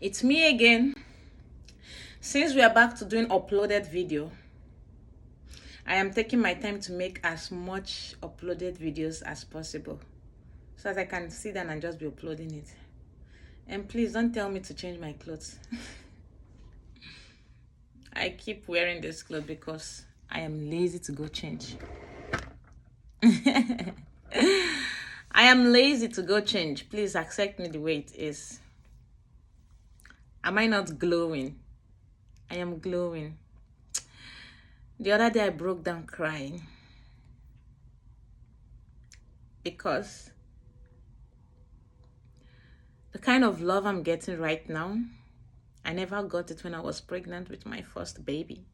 It's me again. Since we are back to doing uploaded video, I am taking my time to make as much uploaded videos as possible so that I can sit down and just be uploading it. And please don't tell me to change my clothes. I keep wearing this clothes because I am lazy to go change. I am lazy to go change. Please accept me the way it is. Am I not glowing? I am glowing. The other day I broke down crying because the kind of love I'm getting right now, I never got it when I was pregnant with my first baby.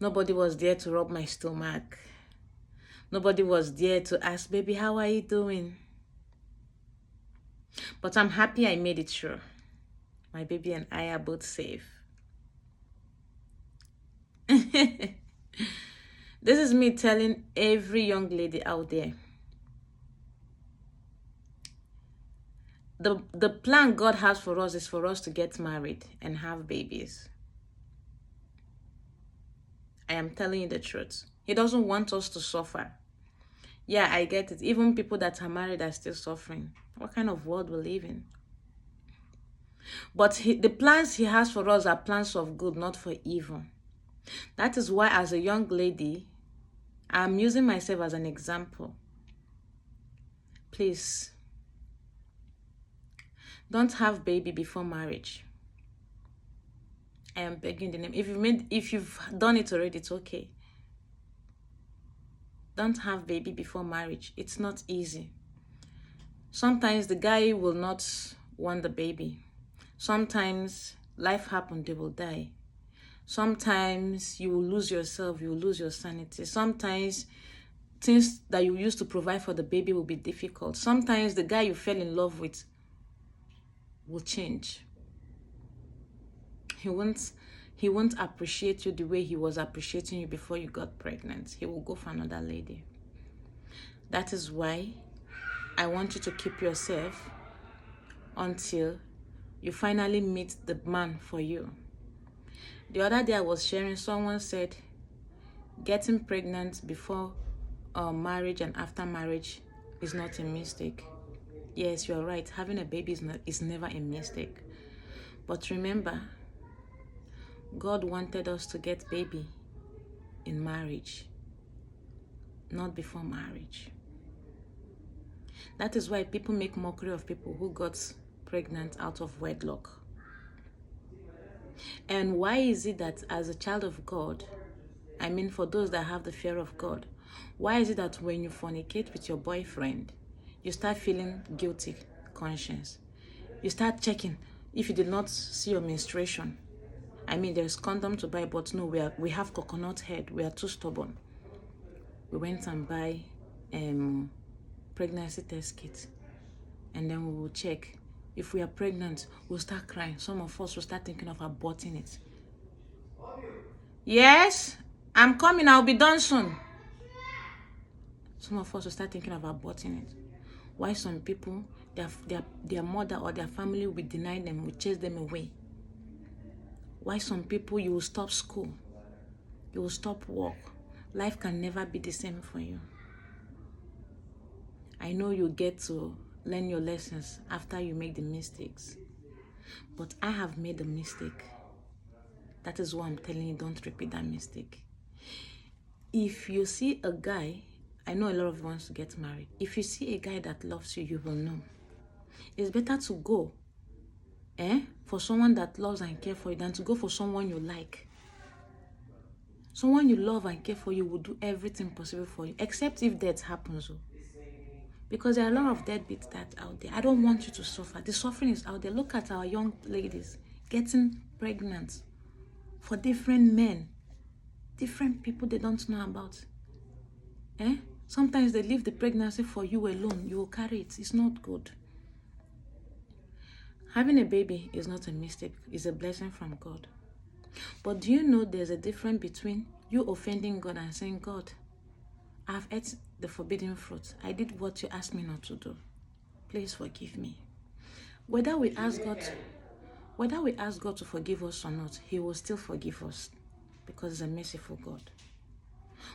Nobody was there to rub my stomach. Nobody was there to ask, baby, how are you doing? But I'm happy I made it through. My baby and I are both safe. This is me telling every young lady out there. The plan God has for us is for us to get married and have babies. I am telling you the truth. He doesn't want us to suffer. Yeah, I get it. Even people that are married are still suffering. What kind of world we live in? But the plans he has for us are plans of good, not for evil. That is why as a young lady, I'm using myself as an example. Please, don't have baby before marriage. I am begging the name. If you've done it already, it's okay. Don't have baby before marriage. It's not easy. Sometimes the guy will not want the baby. Sometimes life happens, they will die. Sometimes you will lose yourself, you will lose your sanity. Sometimes things that you used to provide for the baby will be difficult. Sometimes the guy you fell in love with will change. He won't appreciate you the way he was appreciating you before you got pregnant. He will go for another lady. That is why I want you to keep yourself until you finally meet the man for you. The other day I was sharing, someone said getting pregnant before marriage and after marriage is not a mistake. Yes, you're right. Having a baby is never a mistake. But remember, God wanted us to get baby in marriage, not before marriage. That is why people make mockery of people who got pregnant out of wedlock. And why is it that as a child of God, I mean for those that have the fear of God, why is it that when you fornicate with your boyfriend, you start feeling guilty conscience? You start checking if you did not see your menstruation. I mean, there's condom to buy, but no, we have coconut head. We are too stubborn. We went and buy pregnancy test kit, and then we will check. If we are pregnant, we'll start crying. Some of us will start thinking of aborting it. Yes, I'm coming. I'll be done soon. Some of us will start thinking of aborting it. Why some people, their mother or their family will deny them, will chase them away. Why some people, you will stop school. You will stop work. Life can never be the same for you. I know you get to learn your lessons after you make the mistakes. But I have made a mistake. That is why I'm telling you, don't repeat that mistake. If you see a guy, I know a lot of you want to get married. If you see a guy that loves you, you will know. It's better to go for someone that loves and cares for you than to go for someone you like. Someone you love and care for you will do everything possible for you, except if death happens. Because there are a lot of deadbeats that out there. I don't want you to suffer. The suffering is out there. Look at our young ladies getting pregnant for different men, different people they don't know about. Sometimes they leave the pregnancy for you alone. You will carry it. It's not good. Having a baby is not a mistake. It's a blessing from God. But do you know there's a difference between you offending God and saying, God, I've ate the forbidden fruit. I did what you asked me not to do. Please forgive me. Whether we ask God to forgive us or not, He will still forgive us because He's a merciful God.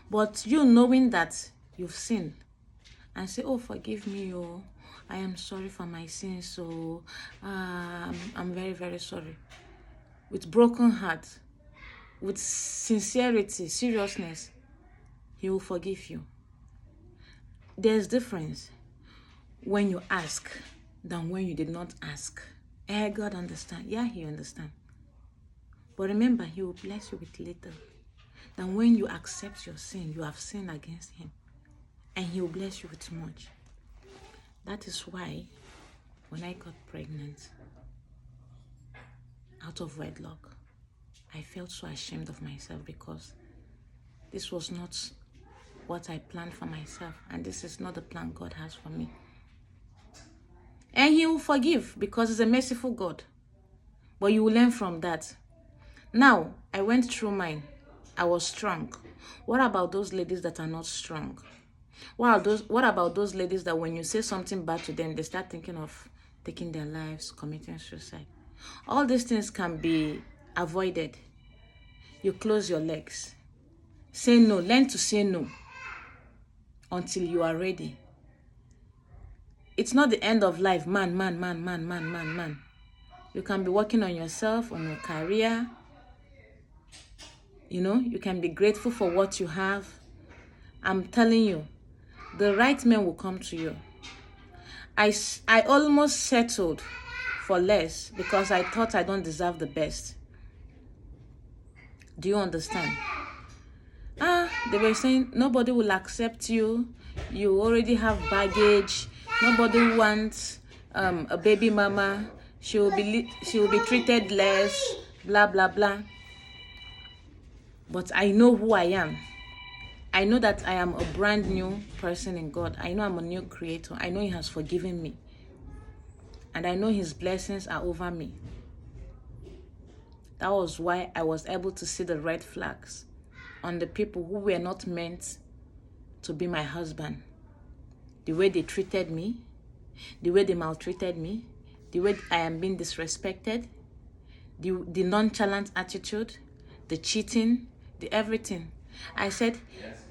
But you knowing that you've sinned and say, oh, forgive me, oh, I am sorry for my sins, so I'm very, very sorry. With broken heart, with sincerity, seriousness, He will forgive you. There's difference when you ask than when you did not ask. God understand. Yeah, He understand. But remember, He will bless you with little. Than when you accept your sin, you have sinned against Him. And He will bless you with much. That is why when I got pregnant out of wedlock, I felt so ashamed of myself because this was not what I planned for myself. And this is not the plan God has for me. And He will forgive because He's a merciful God. But you will learn from that. Now, I went through mine. I was strong. What about those ladies that are not strong? What about those ladies that when you say something bad to them, they start thinking of taking their lives, committing suicide? All these things can be avoided. You close your legs. Say no. Learn to say no until you are ready. It's not the end of life. Man. You can be working on yourself, on your career. You know, you can be grateful for what you have. I'm telling you, the right man will come to you. I almost settled for less because I thought I don't deserve the best. Do you understand? They were saying nobody will accept you. You already have baggage. Nobody wants a baby mama. She will be treated less. Blah blah blah. But I know who I am. I know that I am a brand new person in God. I know I'm a new creator. I know He has forgiven me. And I know His blessings are over me. That was why I was able to see the red flags on the people who were not meant to be my husband. The way they treated me, the way they maltreated me, the way I am being disrespected, the nonchalant attitude, the cheating, the everything. I said,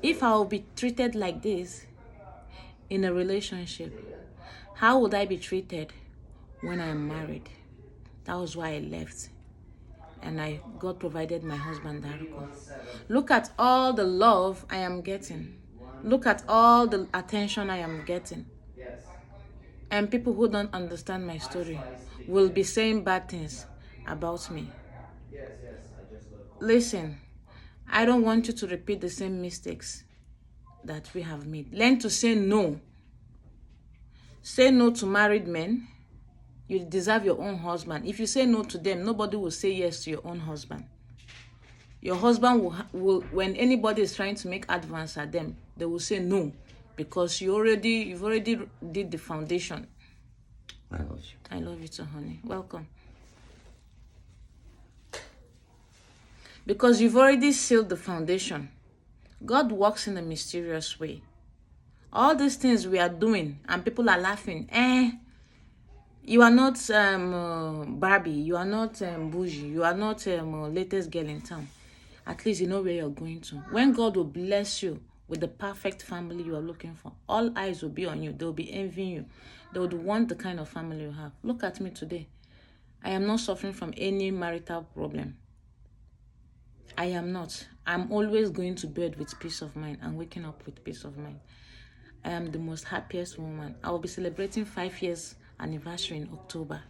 if I will be treated like this in a relationship, how would I be treated when I am married? That was why I left. And God provided my husband, Daruko. Look at all the love I am getting. Look at all the attention I am getting. And people who don't understand my story will be saying bad things about me. Listen, I don't want you to repeat the same mistakes that we have made. Learn to say no. Say no to married men. You deserve your own husband. If you say no to them, nobody will say yes to your own husband. Your husband will when anybody is trying to make advance at them, they will say no because you've already did the foundation. I love you. I love you too, honey. Welcome. Because you've already sealed the foundation. God works in a mysterious way. All these things we are doing and people are laughing. You are not Barbie. You are not bougie. You are not latest girl in town. At least you know where you're going to. When God will bless you with the perfect family you are looking for, all eyes will be on you. They will be envying you. They would want the kind of family you have. Look at me today. I am not suffering from any marital problem. I am not. I'm always going to bed with peace of mind and waking up with peace of mind. I am the most happiest woman. I will be celebrating 5 years anniversary in October.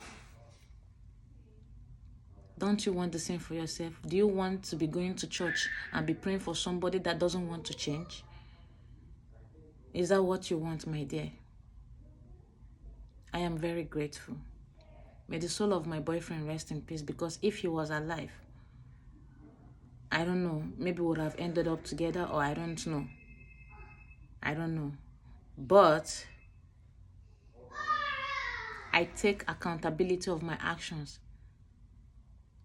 Don't you want the same for yourself? Do you want to be going to church and be praying for somebody that doesn't want to change? Is that what you want, my dear? I am very grateful. May the soul of my boyfriend rest in peace, because if he was alive, I don't know, maybe we would have ended up together, or I don't know. I don't know. But I take accountability of my actions.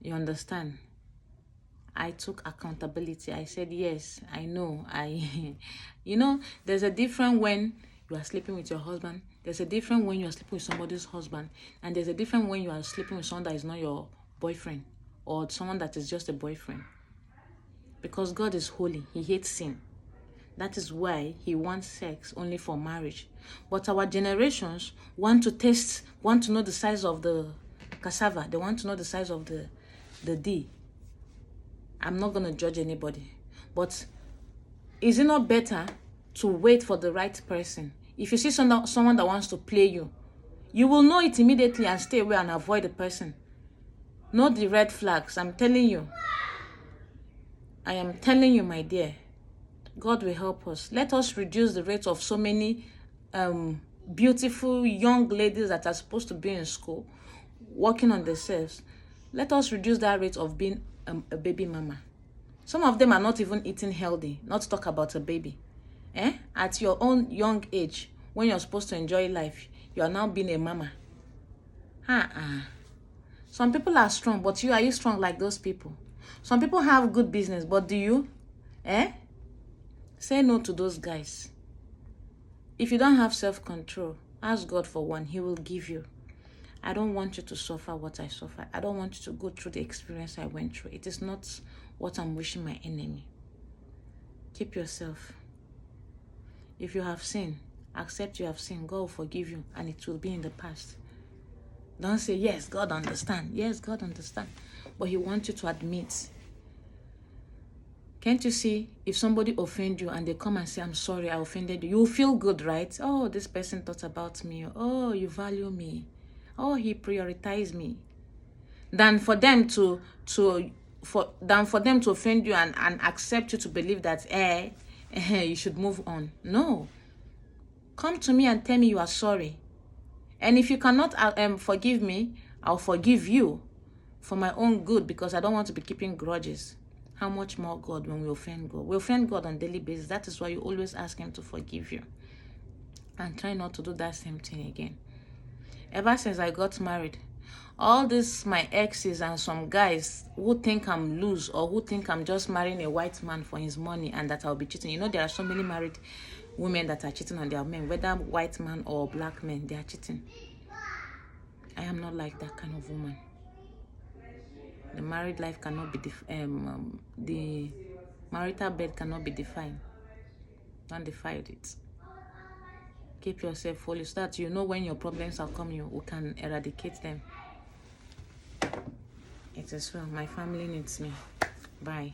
You understand? I took accountability. I said, yes, I know. You know, there's a difference when you are sleeping with your husband. There's a difference when you are sleeping with somebody's husband, and there's a difference when you are sleeping with someone that is not your boyfriend or someone that is just a boyfriend. Because God is holy. He hates sin. That is why he wants sex only for marriage. But our generations want to know the size of the cassava. They want to know the size of the D. I'm not going to judge anybody. But is it not better to wait for the right person? If you see someone that wants to play you, you will know it immediately and stay away and avoid the person. Know the red flags. I'm telling you. I am telling you, my dear. God will help us. Let us reduce the rate of so many beautiful young ladies that are supposed to be in school, working on themselves. Let us reduce that rate of being a baby mama. Some of them are not even eating healthy, not to talk about a baby. At your own young age, when you're supposed to enjoy life, you are now being a mama. Some people are strong, but are you strong like those people? Some people have good business, but do you? Say no to those guys. If you don't have self-control, ask God for one. He will give you. I don't want you to suffer what I suffered. I don't want you to go through the experience I went through. It is not what I'm wishing my enemy. Keep yourself. If you have sinned, accept you have sinned. God will forgive you, and it will be in the past. Don't say, yes, God understands. Yes, God understands. But he wants you to admit. Can't you see, if somebody offends you and they come and say, I'm sorry, I offended you, you'll feel good, right? Oh, this person thought about me. Oh, you value me. Oh, he prioritized me. Than for them to offend you and accept you to believe that you should move on. No. Come to me and tell me you are sorry. And if you cannot forgive me, I'll forgive you for my own good, because I don't want to be keeping grudges. How much more God when we offend God? We offend God on a daily basis. That is why you always ask him to forgive you. And try not to do that same thing again. Ever since I got married, all this, my exes and some guys who think I'm loose or who think I'm just marrying a white man for his money and that I'll be cheating. You know, there are so many married women that are cheating on their men, whether white man or black men, they are cheating. I am not like that kind of woman. The married life cannot be the marital bed cannot be defined. Don't define it. Keep yourself holy so that you know when your problems are coming, we can eradicate them. It is well. My family needs me. Bye.